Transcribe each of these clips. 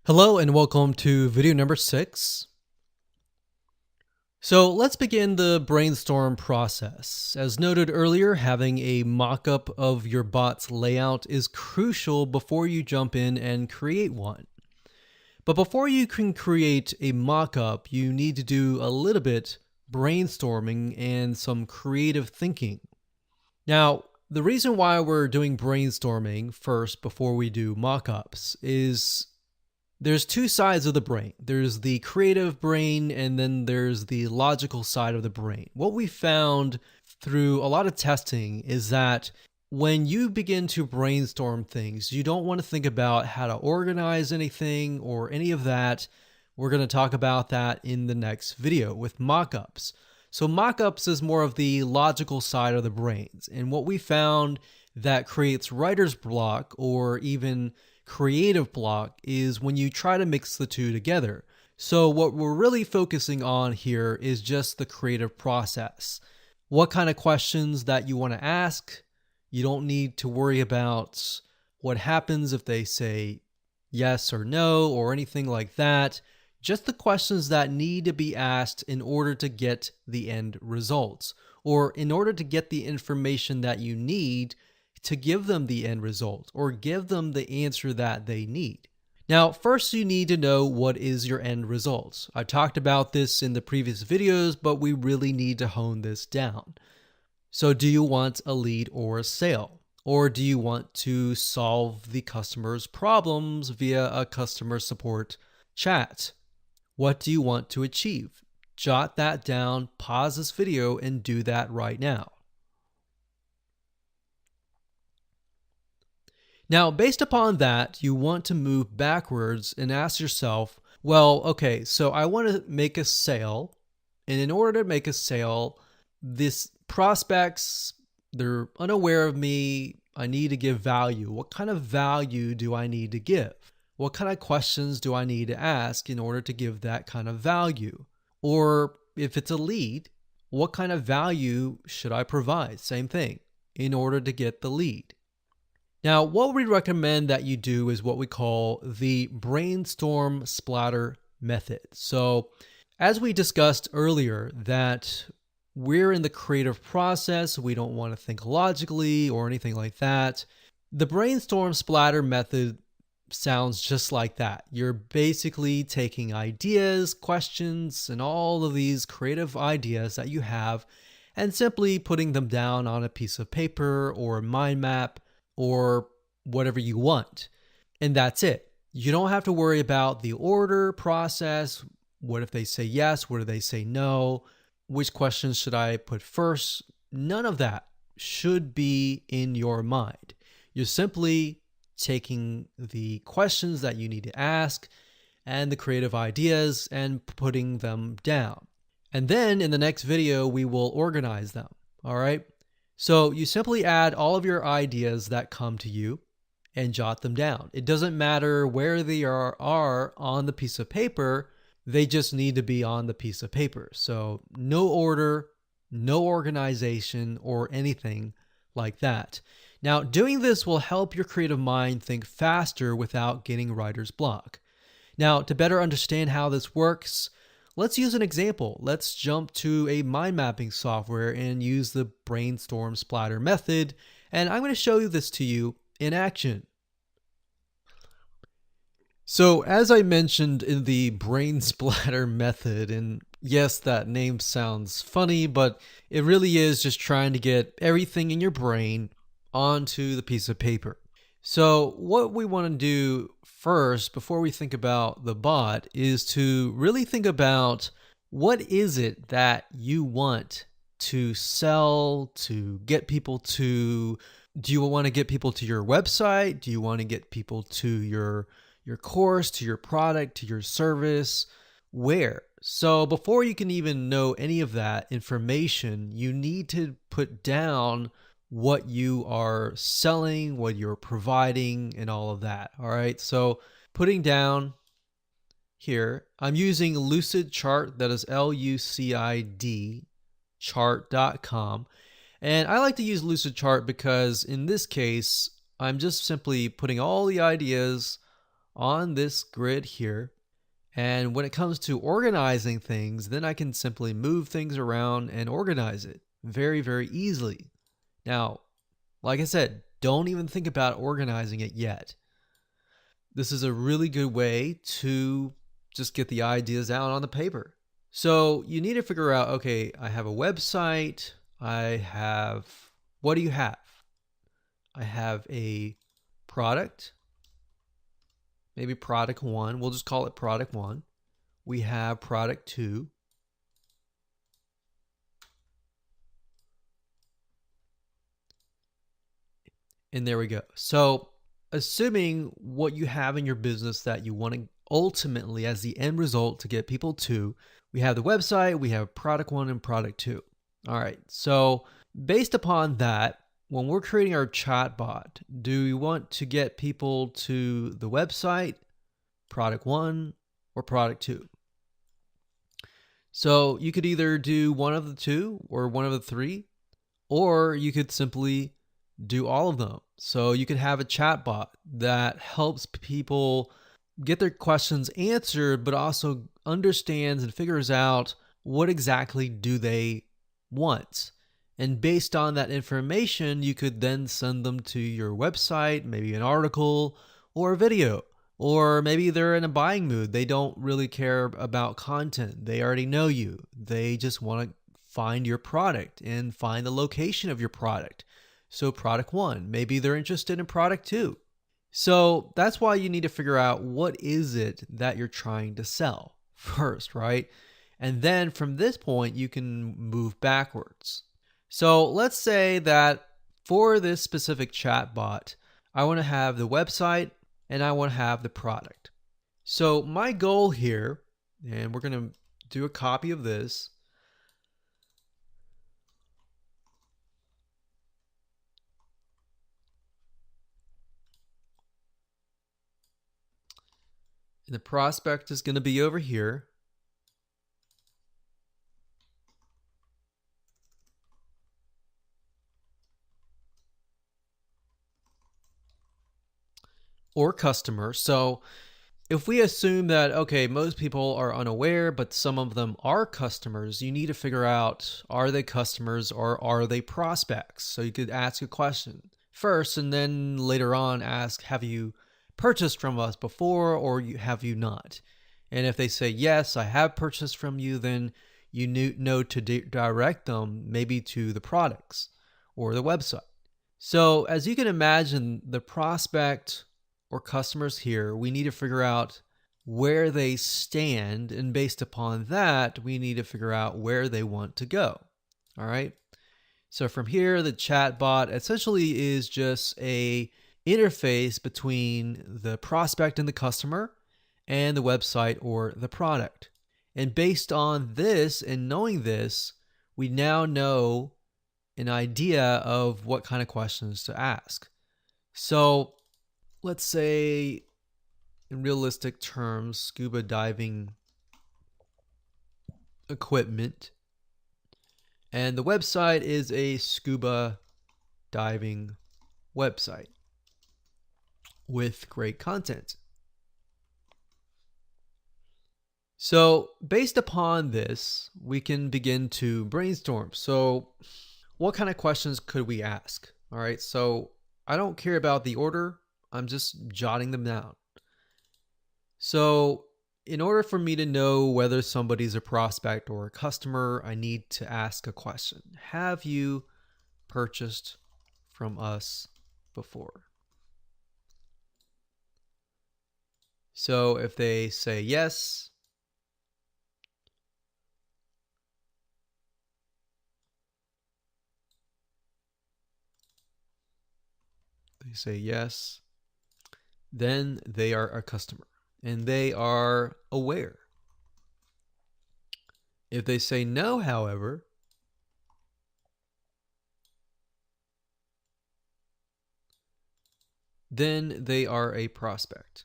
Hello and welcome to video number 6. So let's begin the brainstorm process. As noted earlier, having a mock-up of your bot's layout is crucial before you jump in and create one. But before you can create a mock-up, you need to do a little bit brainstorming and some creative thinking. Now, the reason why we're doing brainstorming first before we do mock-ups is there's two sides of the brain. There's the creative brain and then there's the logical side of the brain. What we found through a lot of testing is that when you begin to brainstorm things, you don't want to think about how to organize anything or any of that. We're going to talk about that in the next video with mockups. So mockups is more of the logical side of the brains. And what we found that creates writer's block or even creative block is when you try to mix the two together. So what we're really focusing on here is just the creative process. What kind of questions that you want to ask. You don't need to worry about what happens if they say yes or no or anything like that. Just the questions that need to be asked in order to get the end results or in order to get the information that you need to give them the end result or give them the answer that they need. Now, first you need to know what is your end result. I talked about this in the previous videos, but we really need to hone this down. So do you want a lead or a sale? Or do you want to solve the customer's problems via a customer support chat? What do you want to achieve? Jot that down, pause this video, and do that right now. Now, based upon that, you want to move backwards and ask yourself, well, okay, so I want to make a sale. And in order to make a sale, these prospects, they're unaware of me. I need to give value. What kind of value do I need to give? What kind of questions do I need to ask in order to give that kind of value? Or if it's a lead, what kind of value should I provide? Same thing, in order to get the lead. Now, what we recommend that you do is what we call the Brainstorm Splatter method. So, as we discussed earlier, that we're in the creative process, we don't want to think logically or anything like that. The Brainstorm Splatter method sounds just like that. You're basically taking ideas, questions, and all of these creative ideas that you have and simply putting them down on a piece of paper or a mind map or whatever you want. And that's it. You don't have to worry about the order process. What if they say yes? What if they say no? Which questions should I put first? None of that should be in your mind. You're simply taking the questions that you need to ask and the creative ideas and putting them down. And then in the next video, we will organize them. All right. So you simply add all of your ideas that come to you and jot them down. It doesn't matter where they are on the piece of paper, they just need to be on the piece of paper. So no order, no organization, or anything like that. Now, doing this will help your creative mind think faster without getting writer's block. Now, to better understand how this works, let's use an example. Let's jump to a mind mapping software and use the Brainstorm Splatter method. And I'm going to show you this to you in action. So as I mentioned in the Brain Splatter method, and yes, that name sounds funny, but it really is just trying to get everything in your brain onto the piece of paper. So what we want to do first, before we think about the bot, is to really think about what is it that you want to sell, to get people to. Do you want to get people to your website? Do you want to get people to your course, to your product, to your service? Where? So before you can even know any of that information, you need to put down what you are selling, what you're providing, and all of that. All right. So putting down here, I'm using Lucidchart, that is LUCID chart.com. And I like to use Lucidchart because in this case, I'm just simply putting all the ideas on this grid here. And when it comes to organizing things, then I can simply move things around and organize it very, very easily. Now, like I said, don't even think about organizing it yet. This is a really good way to just get the ideas out on the paper. So you need to figure out, okay, I have a website. What do you have? I have a product, maybe product 1. We'll just call it product 1. We have product 2. And there we go. So assuming what you have in your business that you want to ultimately as the end result to get people to, we have the website, we have product 1 and product 2. All right. So based upon that, when we're creating our chatbot, do we want to get people to the website, product 1 or product 2? So you could either do one of the 2 or one of the 3, or you could simply do all of them. So you could have a chatbot that helps people get their questions answered, but also understands and figures out what exactly do they want. And based on that information, you could then send them to your website, maybe an article or a video. Or maybe they're in a buying mood. They don't really care about content. They already know you. They just want to find your product and find the location of your product. So product 1, maybe they're interested in product 2. So that's why you need to figure out what is it that you're trying to sell first, right? And then from this point, you can move backwards. So let's say that for this specific chatbot, I want to have the website and I want to have the product. So my goal here, and we're going to do a copy of this. And the prospect is going to be over here. Or customer. So if we assume that, okay, most people are unaware, but some of them are customers, you need to figure out, are they customers or are they prospects? So you could ask a question first and then later on ask, have you purchased from us before or have you not? And if they say, yes, I have purchased from you, then you know to direct them maybe to the products or the website. So as you can imagine, the prospect or customers here, we need to figure out where they stand, and based upon that, we need to figure out where they want to go. All right. So from here, the chatbot essentially is just a interface between the prospect and the customer and the website or the product. And based on this and knowing this, we now know an idea of what kind of questions to ask. So let's say in realistic terms, scuba diving equipment. And the website is a scuba diving website with great content. So based upon this, we can begin to brainstorm. So what kind of questions could we ask? All right, so I don't care about the order. I'm just jotting them down. So in order for me to know whether somebody's a prospect or a customer, I need to ask a question. Have you purchased from us before? So if they say yes, then they are a customer and they are aware. If they say no, however, then they are a prospect.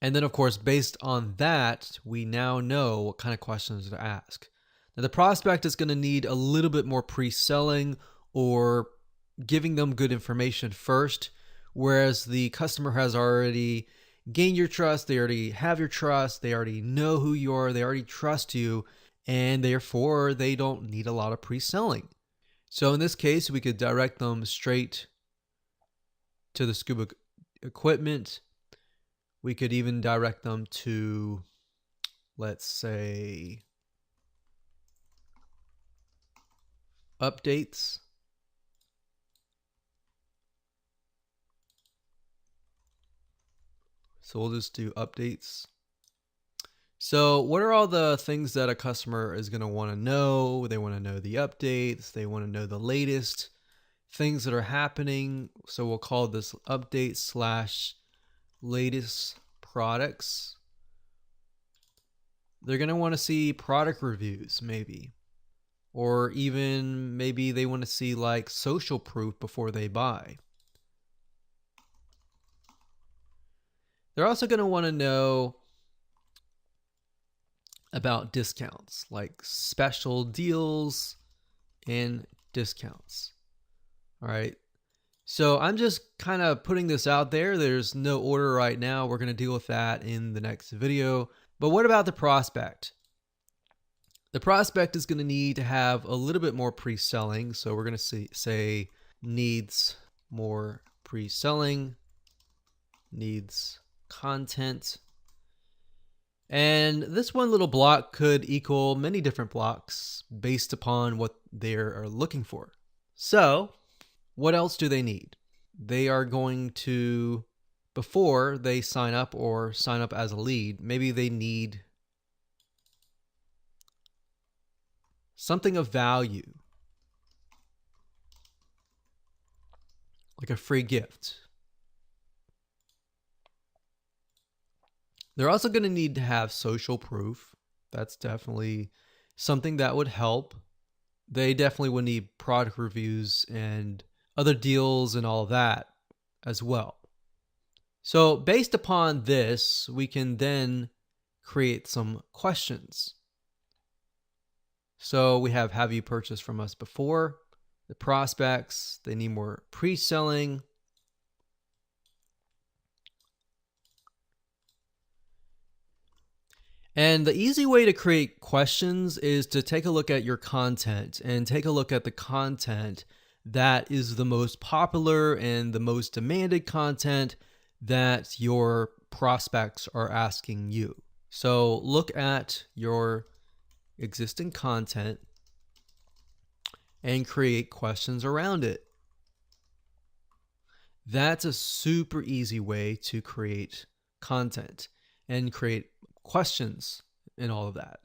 And then, of course, based on that, we now know what kind of questions to ask. Now, the prospect is going to need a little bit more pre-selling or giving them good information first whereas the customer has already gained your trust, they already have your trust, they already know who you are, they already trust you, and therefore they don't need a lot of pre-selling. So in this case, we could direct them straight to the scuba equipment. We could even direct them to, let's say, updates. So we'll just do updates. So what are all the things that a customer is going to want to know? They want to know the updates. They want to know the latest things that are happening. So we'll call this update / latest products. They're going to want to see product reviews maybe. Or even maybe they want to see like social proof before they buy. They're also going to want to know about discounts, like special deals and discounts. All right. So I'm just kind of putting this out there. There's no order right now. We're going to deal with that in the next video. But what about the prospect? The prospect is going to need to have a little bit more pre-selling. So we're going to say needs more pre-selling, needs content. And this one little block could equal many different blocks based upon what they are looking for. So what else do they need? They are going to, before they sign up or sign up as a lead, maybe they need something of value, like a free gift. They're also going to need to have social proof. That's definitely something that would help. They definitely would need product reviews and other deals and all of that as well. So based upon this, we can then create some questions. So we have you purchased from us before? The prospects, they need more pre-selling. And the easy way to create questions is to take a look at your content and take a look at the content that is the most popular and the most demanded content that your prospects are asking you. So look at your existing content and create questions around it. That's a super easy way to create content and create questions and all of that.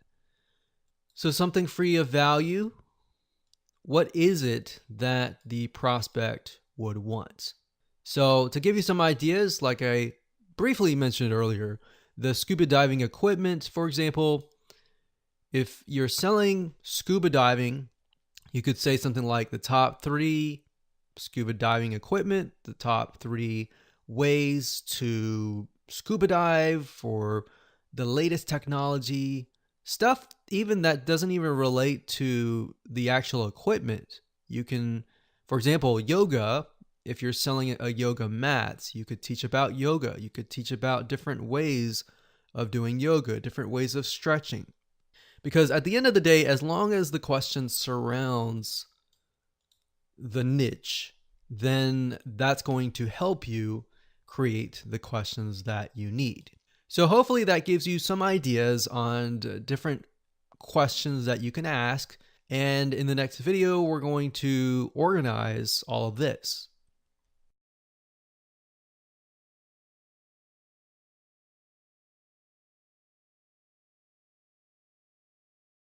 So something free of value. What is it that the prospect would want? So to give you some ideas, like I briefly mentioned earlier, the scuba diving equipment, for example, if you're selling scuba diving, you could say something like the top 3 scuba diving equipment, the top 3 ways to scuba dive for the latest technology, stuff even that doesn't even relate to the actual equipment. You can, for example, yoga, if you're selling a yoga mat, you could teach about yoga. You could teach about different ways of doing yoga, different ways of stretching. Because at the end of the day, as long as the question surrounds the niche, then that's going to help you create the questions that you need. So hopefully that gives you some ideas on different questions that you can ask. And in the next video, we're going to organize all of this.